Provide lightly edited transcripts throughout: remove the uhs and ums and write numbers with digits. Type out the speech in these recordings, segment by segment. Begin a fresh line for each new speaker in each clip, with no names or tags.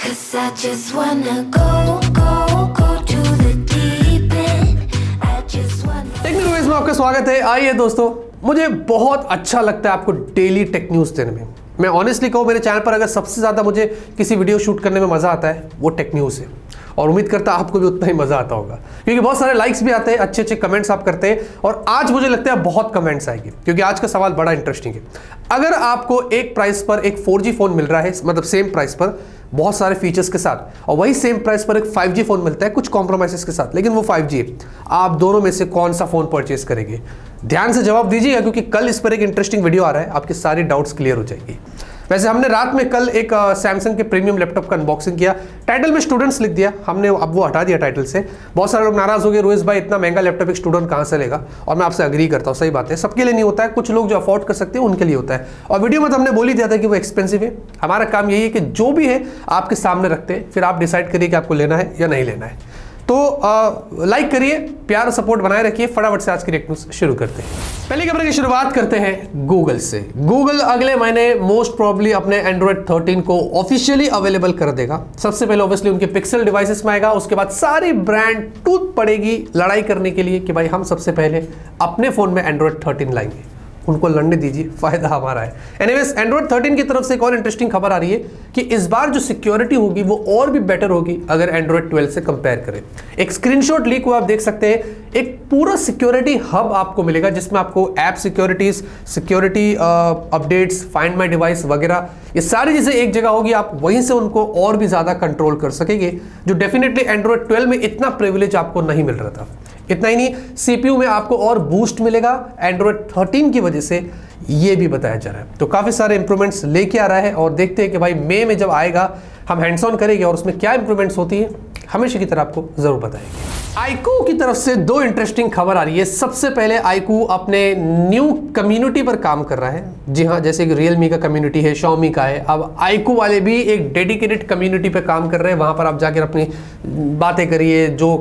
'Cause I just wanna go to the deep end. I just wanna.
Technical news में आपका स्वागत है। आइए दोस्तों, मुझे बहुत अच्छा लगता है आपको डेली टेक न्यूज़ देने में। मैं ऑनेस्टली कहूँ, मेरे चैनल पर अगर सबसे ज़्यादा मुझे किसी वीडियो शूट करने में मज़ा आता है वो टेक न्यूज़ है, और उम्मीद करता आपको भी उतना ही मज़ा आता होगा, क्योंकि बहुत सारे लाइक्स भी आते हैं, अच्छे अच्छे कमेंट्स आप करते हैं। और आज मुझे लगता है बहुत कमेंट्स आएंगे, क्योंकि आज का सवाल बड़ा इंटरेस्टिंग है। अगर आपको एक प्राइस पर एक 4G फ़ोन मिल रहा है, मतलब सेम प्राइस पर बहुत सारे फीचर्स के साथ, और वही सेम प्राइस पर एक 5G फ़ोन मिलता है कुछ कॉम्प्रोमाइज़ के साथ, लेकिन वो 5G है, आप दोनों में से कौन सा फ़ोन परचेज करेंगे? ध्यान से जवाब दीजिएगा, क्योंकि कल इस पर एक इंटरेस्टिंग वीडियो आ रहा है, आपके सारी डाउट्स क्लियर हो जाएगी। वैसे हमने रात में कल एक सैमसंग के प्रीमियम लैपटॉप का अनबॉक्सिंग किया। टाइटल में स्टूडेंट्स लिख दिया हमने, अब वो हटा दिया टाइटल से। बहुत सारे लोग नाराज हो गए, रोहित भाई इतना महंगा लैपटॉप एक स्टूडेंट कहाँ से लेगा? और मैं आपसे अग्री करता हूँ, सही बात है, सबके लिए नहीं होता है, कुछ लोग जो अफोर्ड कर सकते हैं उनके लिए होता है। और वीडियो में तो हमने बोल ही दिया था कि वो एक्सपेंसिव है। हमारा काम यही है कि जो भी है आपके सामने रखते हैं, फिर आप डिसाइड करिए कि आपको लेना है या नहीं लेना है। तो लाइक करिए, प्यार और सपोर्ट बनाए रखिए। फटाफट से आज की टेक न्यूज़ शुरू करते हैं। पहली खबर की शुरुआत करते हैं गूगल से। गूगल अगले महीने मोस्ट प्रोबेबली अपने एंड्रॉइड 13 को ऑफिशियली अवेलेबल कर देगा। सबसे पहले ऑब्वियसली उनके पिक्सल डिवाइसेस में आएगा, उसके बाद सारी ब्रांड टूट पड़ेगी लड़ाई करने के लिए कि भाई हम सबसे पहले अपने फोन में एंड्रॉइड 13 लाएंगे। उनको लड़ने दीजिए, फायदा हमारा है। एनीवेज, एंड्रॉइड 13 की तरफ से एक और इंटरेस्टिंग खबर आ रही है कि इस बार जो सिक्योरिटी होगी वो और भी बेटर होगी अगर एंड्रॉइड 12 से कंपेयर करें। एक स्क्रीनशॉट लीक हुआ, आप देख सकते हैं, एक पूरा सिक्योरिटी हब आपको मिलेगा जिसमें आपको app securities, security updates, find my device वगैरह, ये सारी चीजें एक जगह होगी। आप वहीं से उनको और भी ज्यादा कंट्रोल कर सकेंगे, जो डेफिनेटली एंड्रॉइड 12 में इतना प्रिविलेज आपको नहीं मिल रहा था। इतना ही नहीं, सीपीयू में आपको और बूस्ट मिलेगा एंड्रॉइड 13 की वजह से, ये भी बताया जा रहा है। तो काफ़ी सारे इंप्रूवमेंट्स लेके आ रहा है, और देखते हैं कि भाई मई में जब आएगा हम हैंड्स ऑन करेंगे और उसमें क्या इंप्रूवमेंट्स होती है, हमेशा की तरह आपको जरूर बताएंगे। iQOO की तरफ से दो इंटरेस्टिंग खबर आ रही है। सबसे पहले iQOO अपने न्यू कम्युनिटी पर काम कर रहा है। जी हाँ, जैसे कि रियलमी का कम्युनिटी है, Xiaomi का है, अब iQOO वाले भी एक डेडिकेटेड कम्युनिटी पर काम कर रहे हैं। वहाँ पर आप जाकर अपनी बातें करिए, जो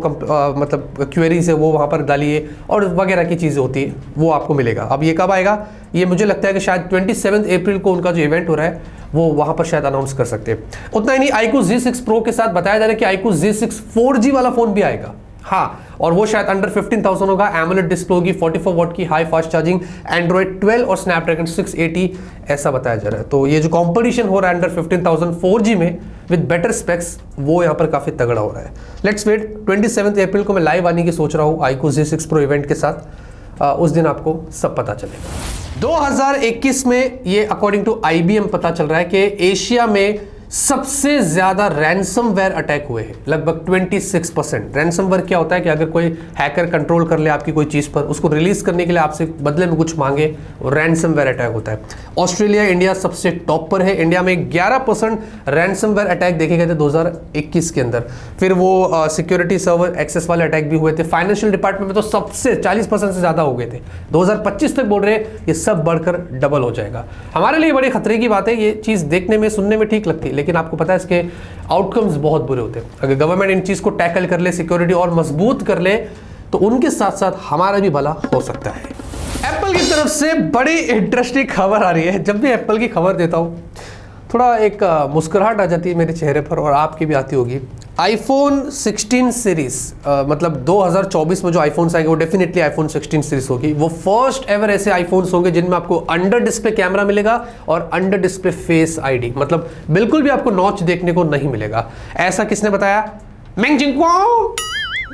मतलब क्वेरीज है वो वहाँ पर डालिए, और वगैरह की चीज़ें होती है वो आपको मिलेगा। अब ये कब आएगा? ये मुझे लगता है कि शायद 27 अप्रैल को उनका जो इवेंट हो रहा है वो वहाँ पर शायद अनाउंस कर सकते हैं। उतना ही नहीं, iQOO Z6 Pro के साथ बताया जा रहा है कि iQOO Z6 4G वाला फ़ोन भी आएगा। हाँ, और वो शायद अंडर 15,000 होगा। एमोलेड डिस्प्ले होगी, 44 वॉट की हाई फास्ट चार्जिंग, एंड्रॉइड 12 और स्नैपड्रैगन 680, ऐसा बताया जा रहा है। तो ये जो कंपटीशन हो रहा है अंडर 15,000 4G में विद बेटर स्पेक्स, वो यहाँ पर काफ़ी तगड़ा हो रहा है। लेट्स वेट, 27 अप्रैल को मैं लाइव आने की सोच रहा हूँ iQOO Z6 Pro इवेंट के साथ। उस दिन आपको सब पता चलेगा। 2021 में ये अकॉर्डिंग टू IBM पता चल रहा है कि एशिया में सबसे ज्यादा रैंसमवेयर अटैक हुए हैं, लगभग 26%। रैंसमवेयर क्या होता है कि अगर कोई हैकर कंट्रोल कर ले आपकी कोई चीज पर, उसको रिलीज करने के लिए आपसे बदले में कुछ मांगे, रैंसमवेयर अटैक होता है। ऑस्ट्रेलिया, इंडिया सबसे टॉप पर है। इंडिया में 11% रैंसमवेयर अटैक देखे गए थे 2021 के अंदर। फिर वो सिक्योरिटी सर्वर एक्सेस वाले अटैक भी हुए थे। फाइनेंशियल डिपार्टमेंट में तो सबसे 40% से ज्यादा हो गए थे। 2025 तक बोल रहे हैं ये सब बढ़कर डबल हो जाएगा। हमारे लिए बड़ी खतरे की बात है। ये चीज देखने में, सुनने में ठीक लगती है, लेकिन आपको पता है इसके आउटकम्स बहुत बुरे होते हैं। अगर गवर्नमेंट इन चीज को टैकल कर ले, सिक्योरिटी और मजबूत कर ले, तो उनके साथ साथ हमारा भी भला हो सकता है। एप्पल की तरफ से बड़ी इंटरेस्टिंग खबर आ रही है। जब भी एप्पल की खबर देता हूं थोड़ा एक मुस्कुराहट आ जाती है मेरे चेहरे पर, और आपकी भी आती होगी। आईफोन 16 सीरीज, मतलब 2024 में जो आईफोन्स आएंगे वो डेफिनेटली आईफोन 16 सीरीज होगी। वो फर्स्ट एवर ऐसे आईफोन्स होंगे जिनमें आपको अंडर डिस्प्ले कैमरा मिलेगा और अंडर डिस्प्ले फेस आईडी, मतलब बिल्कुल भी आपको नॉच देखने को नहीं मिलेगा। ऐसा किसने बताया? मेंग जिंगक्वाओ,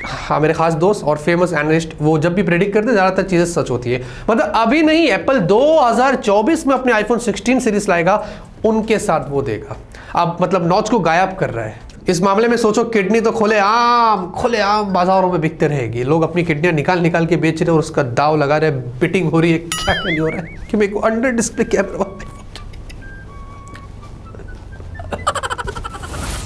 हाँ, मेरे खास दोस्त और फेमस एनालिस्ट। वो जब भी प्रेडिक्ट करते हैं ज़्यादातर चीज़ें सच होती है। मतलब अभी नहीं, एप्पल 2024 में अपने आईफोन 16 सीरीज लाएगा, उनके साथ वो देगा। अब मतलब नॉच को गायब कर रहा है। इस मामले में सोचो, किडनी तो खुले आम बाजारों में बिकते रहेगी। लोग अपनी किडनियां निकाल के बेच रहे हैं और उसका दाव लगा रहे हैं, बिटिंग हो रही है, क्या नहीं हो रहा है कि मेरे को अंडर डिस्प्ले कैमरा।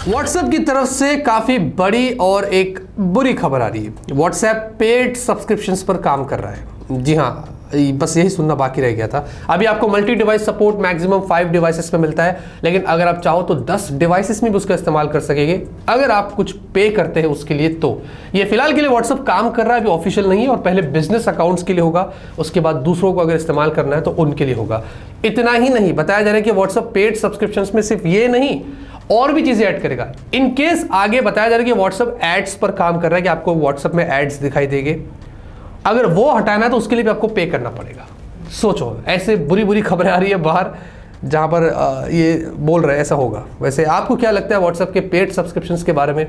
व्हाट्सएप की तरफ से काफी बड़ी और एक बुरी खबर आ रही है। व्हाट्सएप पेड सब्सक्रिप्शंस पर काम कर रहा है। जी हाँ, बस यही सुनना बाकी रह गया था। अभी आपको multi device support maximum 5 devices पे मिलता है, लेकिन अगर आप चाहो तो 10 डिवाइसेस में भी उसका इस्तेमाल कर सकेंगे अगर आप कुछ पे करते हैं उसके लिए। तो ये फिलहाल के लिए व्हाट्सएप काम कर रहा है, अभी ऑफिशियल नहीं है, और पहले बिजनेस अकाउंट्स के लिए होगा, उसके बाद दूसरों को अगर इस्तेमाल करना है तो उनके लिए होगा। इतना ही नहीं, बताया जा रहा है कि व्हाट्सएप पेड सब्सक्रिप्शंस में सिर्फ ये नहीं, और भी चीजें ऐड करेगा। इन केस आगे बताया जा रहा है कि व्हाट्सएप एड्स पर काम कर रहा है कि आपको व्हाट्सएप में एड्स दिखाई देंगे, अगर वो हटाना है तो उसके लिए भी आपको पे करना पड़ेगा। सोचो, ऐसे बुरी बुरी खबरें आ रही है बाहर जहां पर ये बोल रहे हैं ऐसा होगा। वैसे आपको क्या लगता है व्हाट्सएप के पेड सब्सक्रिप्शंस के बारे में,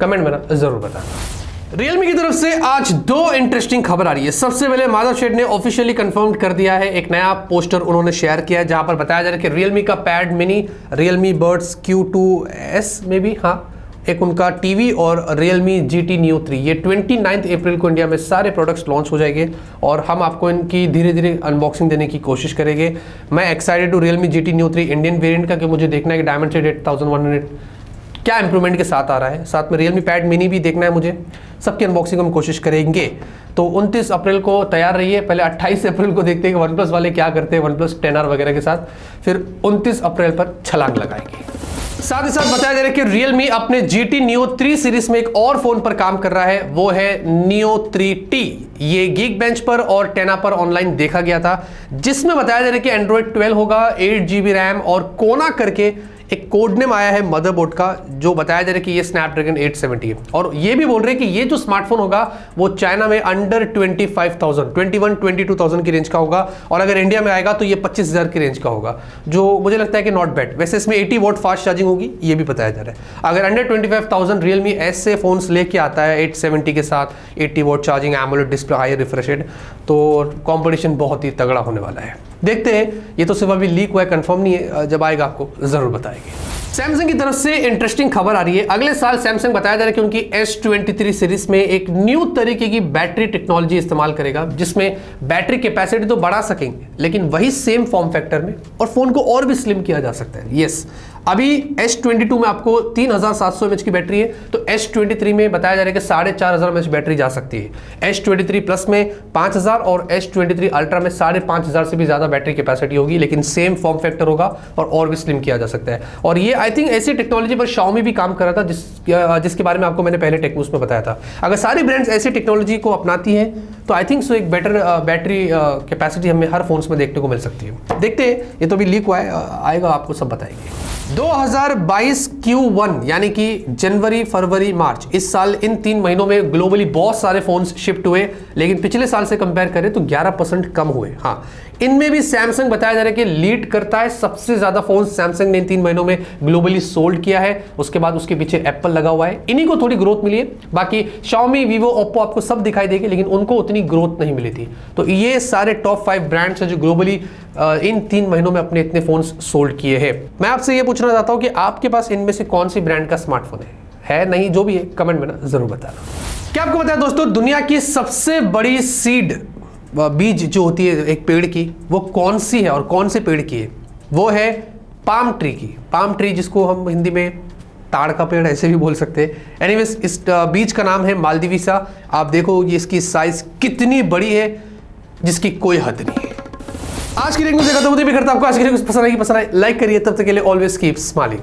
कमेंट में ना जरूर बताना। रियलमी की तरफ से आज दो इंटरेस्टिंग खबर आ रही है। सबसे पहले माधव ने ऑफिशियली कंफर्म कर दिया है, एक नया पोस्टर उन्होंने शेयर किया है जहां पर बताया जा रहा है कि रियलमी का pad mini, Realme birds Q2S में भी, हाँ, एक उनका टीवी और रियलमी GT Neo 3, ये 29 अप्रैल को इंडिया में सारे प्रोडक्ट्स लॉन्च हो जाएंगे और हम आपको इनकी धीरे धीरे अनबॉक्सिंग देने की कोशिश करेंगे। मैं एक्साइटेड हूँ Realme GT Neo 3 Indian variant का, कि मुझे देखना है कि Dimensity 8100 क्या इंप्रूवमेंट के साथ आ रहा है। साथ में रियलमी पैड मिनी भी देखना है मुझे, सबकी अनबॉक्सिंग हम कोशिश करेंगे। तो 29 अप्रैल को तैयार रहिए। पहले 28 अप्रैल को देखते हैं कि OnePlus वाले क्या करते हैं OnePlus 10R वगैरह के साथ, फिर 29 अप्रैल पर छलांग लगाएंगे। साथ ही साथ बताया जा रहा है कि Realme अपने GT Neo 3 सीरीज में एक और फोन पर काम कर रहा है, वो है Neo 3T। ये Geekbench पर और Tena पर ऑनलाइन देखा गया था, जिसमें बताया जा रहा है कि Android 12 होगा, 8GB रैम और कोना करके एक कोड नेम आया है मदरबोर्ड का, जो बताया जा रहा है कि ये Snapdragon 870 है। और ये भी बोल रहे हैं कि ये जो स्मार्टफोन होगा वो चाइना में अंडर 25,000, 22,000 की रेंज का होगा, और अगर इंडिया में आएगा तो ये 25,000 की रेंज का होगा, जो मुझे लगता है कि नॉट बैड। वैसे इसमें 80 वॉट फास्ट चार्जिंग होगी, ये भी बताया जा रहा है। अगर अंडर 25,000 रियलमी ऐसे फोन्स लेके आता है 870 के साथ 80 watt charging, AMOLED display, high refresh rate, तो कॉम्पिटिशन बहुत ही तगड़ा होने वाला है। देखते हैं, ये तो सिर्फ अभी लीक हुआ है, कंफर्म नहीं है, जब आएगा आपको जरूर बताएंगे। सैमसंग की तरफ से इंटरेस्टिंग खबर आ रही है। अगले साल सैमसंग बताया जा रहा है कि उनकी S23 सीरीज में एक न्यू तरीके की बैटरी टेक्नोलॉजी इस्तेमाल करेगा, जिसमें बैटरी कैपेसिटी तो बढ़ा सकेंगे लेकिन वही सेम फॉर्म फैक्टर में, और फोन को और भी स्लिम किया जा सकता है। यस, अभी S22 में आपको 3700 mAh की बैटरी है, तो S23 में बताया जा रहा है कि 4500 mAh बैटरी जा सकती है। S23 प्लस में 5000 और S23 अल्ट्रा में 5500 से भी ज्यादा बैटरी कैपेसिटी होगी, लेकिन सेम फॉर्म फैक्टर होगा और भी स्लिम किया जा सकता है। और ये आई थिंक ऐसी टेक्नोलॉजी पर Xiaomi भी काम कर रहा था, जिसके बारे में आपको मैंने पहले टेक न्यूज़ में बताया था। अगर सारी ब्रांड्स ऐसी टेक्नोलॉजी को अपनाती है तो आई थिंक सो एक बेटर बैटरी कैपेसिटी हमें हर फोन्स में देखने को मिल सकती है। देखते हैं, ये तो अभी लीक हुआ है, आएगा आपको सब बताएंगे। 2022 Q1 यानी कि जनवरी, फरवरी, मार्च, इस साल इन 3 महीनों में ग्लोबली बहुत सारे फोन्स शिफ्ट हुए, लेकिन पिछले साल से कंपेयर करें तो 11% कम हुए। हाँ, इनमें भी सैमसंग बताया जा रहा है कि लीड करता है। सबसे ज्यादा फोन सैमसंग ने इन 3 महीनों में ग्लोबली सोल्ड किया है, उसके बाद उसके पीछे एप्पल लगा हुआ है, इन्हीं को थोड़ी ग्रोथ मिली है। बाकी Xiaomi, Vivo, Oppo आपको सब दिखाई देगी, लेकिन उनको उतनी ग्रोथ नहीं मिली थी। तो ये सारे टॉप 5 ब्रांड्स हैं जो ग्लोबली इन 3 महीनों में अपने इतने फोन सोल्ड किए हैं। मैं आपसे ये पूछना चाहता हूं कि आपके पास इनमें से कौन सी ब्रांड का स्मार्टफोन है नहीं, जो भी है कमेंट में ना जरूर बताना। क्या आपको पता है दोस्तों, दुनिया की सबसे बड़ी सीड, बीज जो होती है एक पेड़ की, वो कौन सी है और कौन से पेड़ की है? वो है पाम ट्री की। पाम ट्री, जिसको हम हिंदी में ताड़ का पेड़ ऐसे भी बोल सकते हैं। एनीवेज, इस बीज का नाम है मालदीविसा। आप देखो ये इसकी साइज कितनी बड़ी है, जिसकी कोई हद नहीं है। आज की न्यूज़ देखा तो मुझे भी करता, आपको आज की न्यूज़ पसंद आई लाइक करिए। तब तक के लिए ऑलवेज कीप स्माइलिंग।